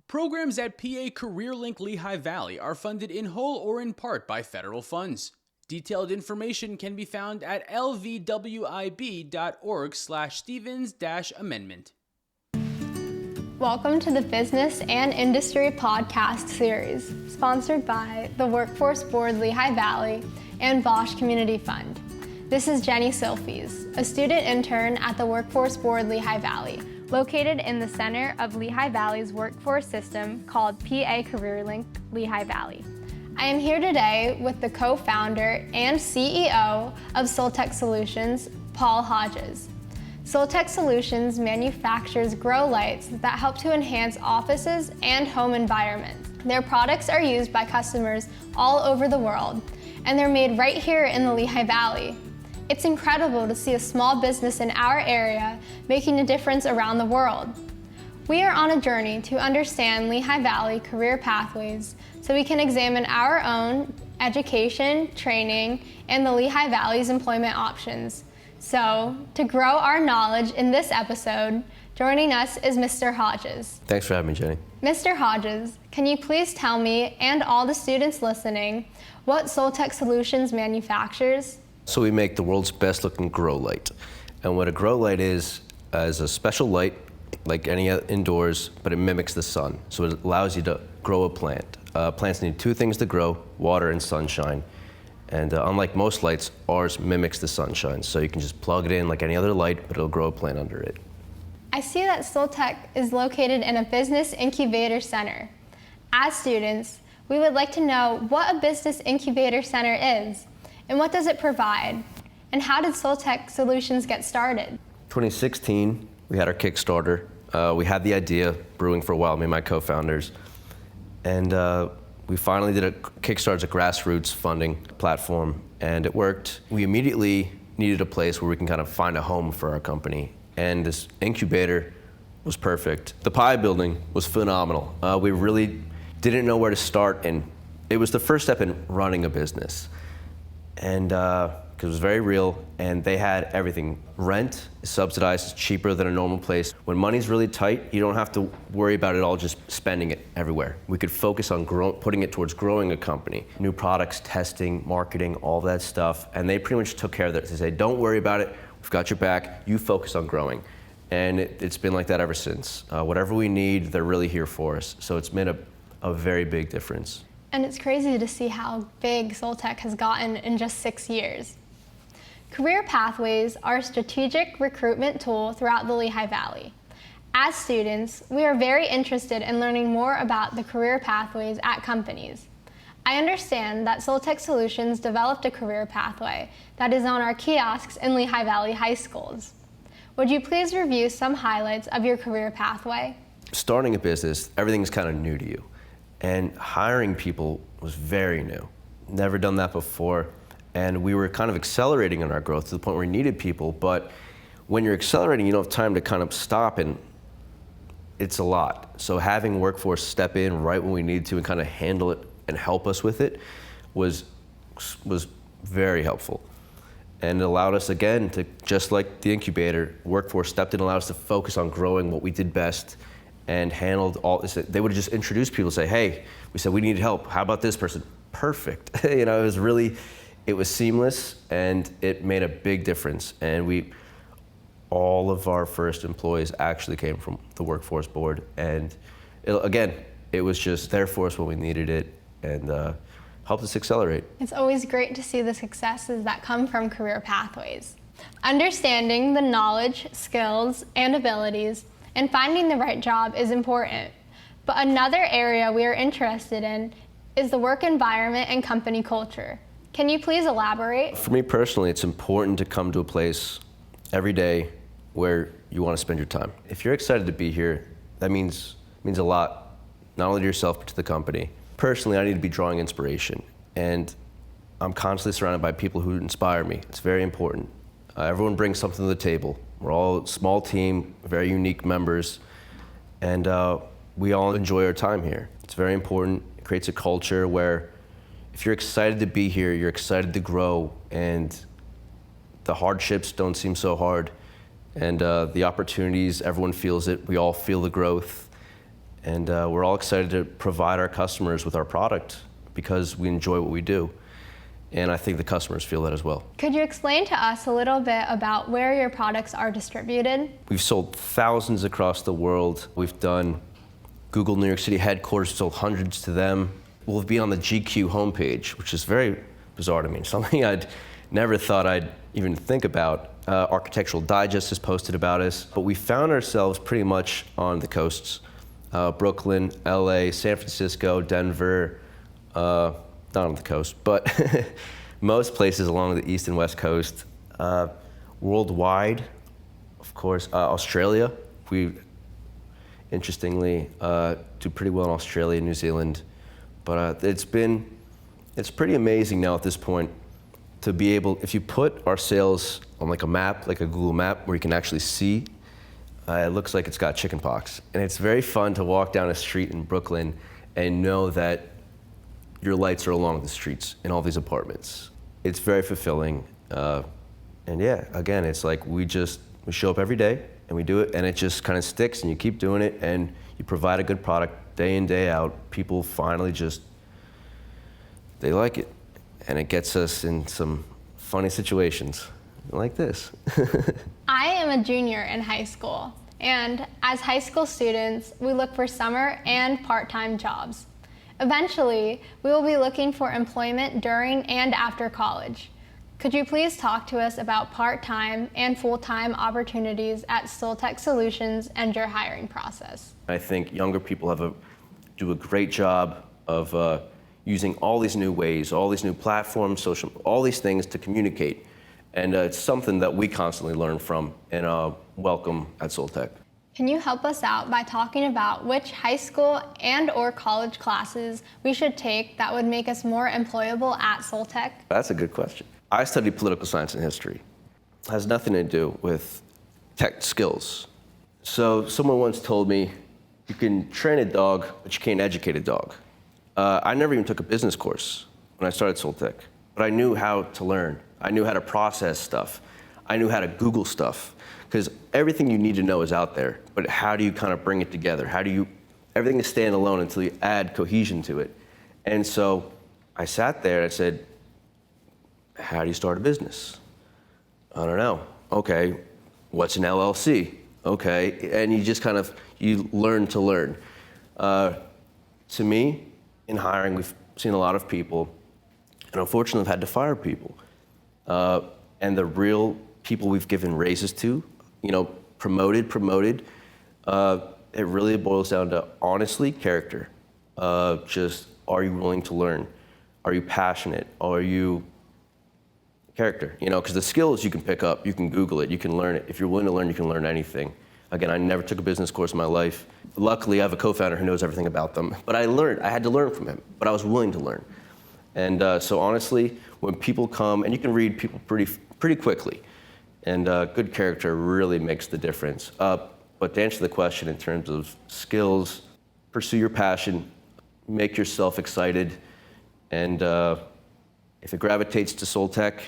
Programs at PA CareerLink Lehigh Valley are funded in whole or in part by federal funds. Detailed information can be found at lvwib.org/Stevens-amendment. Welcome to the Business and Industry Podcast Series, sponsored by the Workforce Board Lehigh Valley and Bosch Community Fund. This is Jenni Silfies, a student intern at the Workforce Board Lehigh Valley, located in the center of Lehigh Valley's workforce system called PA CareerLink Lehigh Valley. I am here today with the co-founder and CEO of Soltech Solutions, Paul Hodges. Soltech Solutions manufactures grow lights that help to enhance offices and home environments. Their products are used by customers all over the world, and they're made right here in the Lehigh Valley. It's incredible to see a small business in our area making a difference around the world. We are on a journey to understand Lehigh Valley career pathways so we can examine our own education, training, and the Lehigh Valley's employment options. So, to grow our knowledge in this episode, joining us is Mr. Hodges. Thanks for having me, Jenni. Mr. Hodges, can you please tell me and all the students listening what Soltech Solutions manufactures? So we make the world's best looking grow light. And what a grow light is a special light like any indoors, but it mimics the sun. So it allows you to grow a plant. Plants need two things to grow, water and sunshine. And unlike most lights, ours mimics the sunshine. So you can just plug it in like any other light, but it'll grow a plant under it. I see that Soltech is located in a business incubator center. As students, we would like to know what a business incubator center is, and what does it provide, and how did Soltech Solutions get started? 2016, we had our Kickstarter. We had the idea brewing for a while, me and my co-founders. And we finally did a Kickstarter as a grassroots funding platform, and it worked. We immediately needed a place where we can kind of find a home for our company, and this incubator was perfect. The pie building was phenomenal. We really didn't know where to start, and it was the first step in running a business. And because it was very real, and they had everything. Rent is subsidized, it's cheaper than a normal place. When money's really tight, you don't have to worry about it all just spending it everywhere. We could focus on putting it towards growing a company. New products, testing, marketing, all that stuff. And they pretty much took care of that. They say, don't worry about it, we've got your back, you focus on growing. And it's been like that ever since. Whatever we need, they're really here for us. So it's made a very big difference. And it's crazy to see how big Soltech has gotten in just 6 years. Career pathways are a strategic recruitment tool throughout the Lehigh Valley. As students, we are very interested in learning more about the career pathways at companies. I understand that Soltech Solutions developed a career pathway that is on our kiosks in Lehigh Valley high schools. Would you please review some highlights of your career pathway? Starting a business, everything's kind of new to you. And hiring people was very new. Never done that before. And we were kind of accelerating in our growth to the point where we needed people. But when you're accelerating, you don't have time to kind of stop, and it's a lot. So having Workforce step in right when we needed to and kind of handle it and help us with it was very helpful. And it allowed us, again, to, just like the incubator, Workforce stepped in and allowed us to focus on growing what we did best and handled all this. They would have just introduced people, say, hey, we said we need help. How about this person? Perfect. It was seamless, and it made a big difference. And all of our first employees actually came from the Workforce Board. And it was just there for us when we needed it, and helped us accelerate. It's always great to see the successes that come from career pathways. Understanding the knowledge, skills, and abilities and finding the right job is important. But another area we are interested in is the work environment and company culture. Can you please elaborate? For me personally, it's important to come to a place every day where you want to spend your time. If you're excited to be here, that means a lot, not only to yourself, but to the company. Personally, I need to be drawing inspiration, and I'm constantly surrounded by people who inspire me. It's very important. Everyone brings something to the table. We're all a small team, very unique members, and we all enjoy our time here. It's very important. It creates a culture where if you're excited to be here, you're excited to grow, and the hardships don't seem so hard, and the opportunities, everyone feels it. We all feel the growth, And we're all excited to provide our customers with our product because we enjoy what we do. And I think the customers feel that as well. Could you explain to us a little bit about where your products are distributed? We've sold thousands across the world. We've done Google New York City headquarters, sold hundreds to them. We'll be on the GQ homepage, which is very bizarre to me, something I'd never thought I'd even think about. Architectural Digest has posted about us, but we found ourselves pretty much on the coasts. Brooklyn, LA, San Francisco, Denver, not on the coast, but most places along the east and west coast. Worldwide, of course, Australia. We, interestingly, do pretty well in Australia, New Zealand. But it's pretty amazing now at this point to be able, if you put our sales on like a map, like a Google map, where you can actually see, it looks like it's got chicken pox. And it's very fun to walk down a street in Brooklyn and know that your lights are along the streets in all these apartments. It's very fulfilling. And yeah, again, it's like we show up every day and we do it, and it just kind of sticks, and you keep doing it, and you provide a good product day in, day out. People finally they like it. And it gets us in some funny situations like this. I am a junior in high school, and as high school students, we look for summer and part-time jobs. Eventually, we will be looking for employment during and after college. Could you please talk to us about part-time and full-time opportunities at Soltech Solutions and your hiring process? I think younger people do a great job of using all these new ways, all these new platforms, social, all these things to communicate. And it's something that we constantly learn from and welcome at Soltech. Can you help us out by talking about which high school and/or college classes we should take that would make us more employable at Soltech? That's a good question. I studied political science and history. It has nothing to do with tech skills. So someone once told me, you can train a dog, but you can't educate a dog. I never even took a business course when I started Soltech, but I knew how to learn. I knew how to process stuff. I knew how to Google stuff, because everything you need to know is out there, but how do you kind of bring it together? Everything is standalone until you add cohesion to it. And so I sat there and I said, how do you start a business? I don't know. Okay, what's an LLC? Okay, and you just you learn to learn. To me, in hiring, we've seen a lot of people, and unfortunately have had to fire people. And the real people we've given raises to, promoted, it really boils down to, honestly, character. Just, are you willing to learn? Are you passionate? Are you character? Because the skills you can pick up, you can Google it, you can learn it. If you're willing to learn, you can learn anything. Again, I never took a business course in my life. Luckily, I have a co-founder who knows everything about them. But I had to learn from him, but I was willing to learn. And so honestly, when people come, and you can read people pretty quickly, and good character really makes the difference. But to answer the question in terms of skills, pursue your passion, make yourself excited, and if it gravitates to Soltech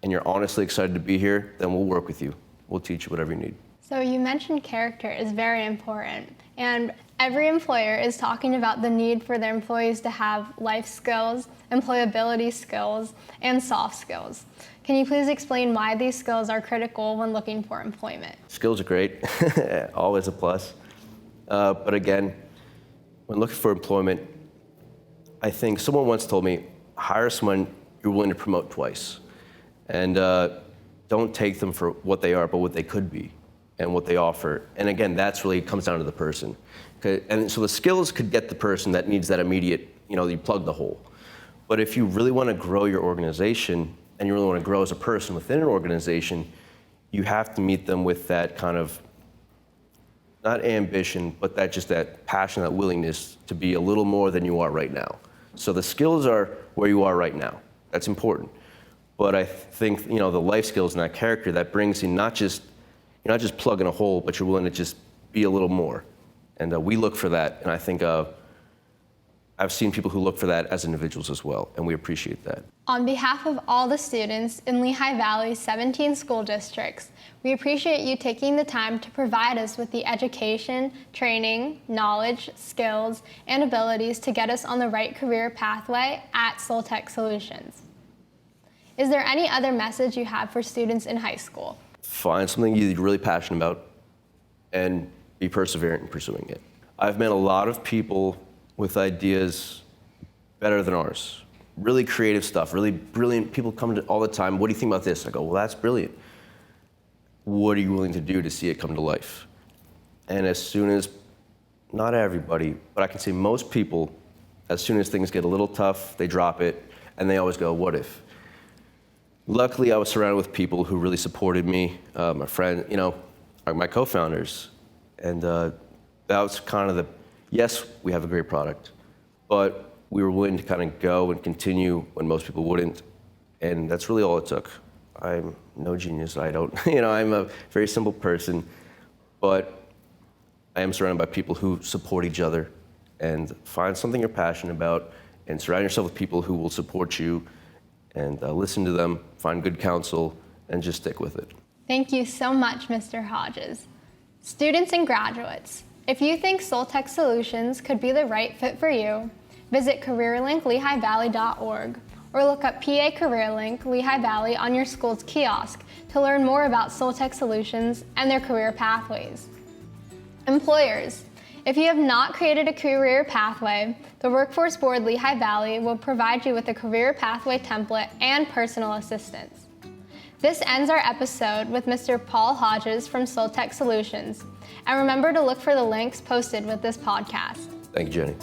and you're honestly excited to be here, then we'll work with you. We'll teach you whatever you need. So you mentioned character is very important, and every employer is talking about the need for their employees to have life skills, employability skills, and soft skills. Can you please explain why these skills are critical when looking for employment? Skills are great, always a plus. But again, when looking for employment, I think someone once told me, hire someone you're willing to promote twice. And don't take them for what they are, but what they could be and what they offer. And again, that's really comes down to the person. And so the skills could get the person that needs that immediate, you plug the hole. But if you really want to grow your organization and you really want to grow as a person within an organization, you have to meet them with that kind of, not ambition, but that passion, that willingness to be a little more than you are right now. So the skills are where you are right now. That's important. But I think, the life skills and that character that brings you you're not just plugging a hole, but you're willing to just be a little more. And we look for that. And I think I've seen people who look for that as individuals as well, and we appreciate that. On behalf of all the students in Lehigh Valley's 17 school districts, we appreciate you taking the time to provide us with the education, training, knowledge, skills, and abilities to get us on the right career pathway at Soltech Solutions. Is there any other message you have for students in high school? Find something you're really passionate about and be perseverant in pursuing it. I've met a lot of people with ideas better than ours. Really creative stuff, really brilliant. People come to all the time, what do you think about this? I go, well, that's brilliant. What are you willing to do to see it come to life? And as soon as, not everybody, but I can say most people, as soon as things get a little tough, they drop it, and they always go, what if? Luckily, I was surrounded with people who really supported me, my friend, my co-founders, and that was kind of yes, we have a great product, but we were willing to kind of go and continue when most people wouldn't, and that's really all it took. I'm no genius, I'm a very simple person, but I am surrounded by people who support each other, and find something you're passionate about, and surround yourself with people who will support you, and listen to them, find good counsel, and just stick with it. Thank you so much, Mr. Hodges. Students and graduates, if you think Soltech Solutions could be the right fit for you, visit careerlinklehighvalley.org or look up PA CareerLink Lehigh Valley on your school's kiosk to learn more about Soltech Solutions and their career pathways. Employers, if you have not created a career pathway, the Workforce Board Lehigh Valley will provide you with a career pathway template and personal assistance. This ends our episode with Mr. Paul Hodges from Soltech Solutions. And remember to look for the links posted with this podcast. Thank you, Jenny.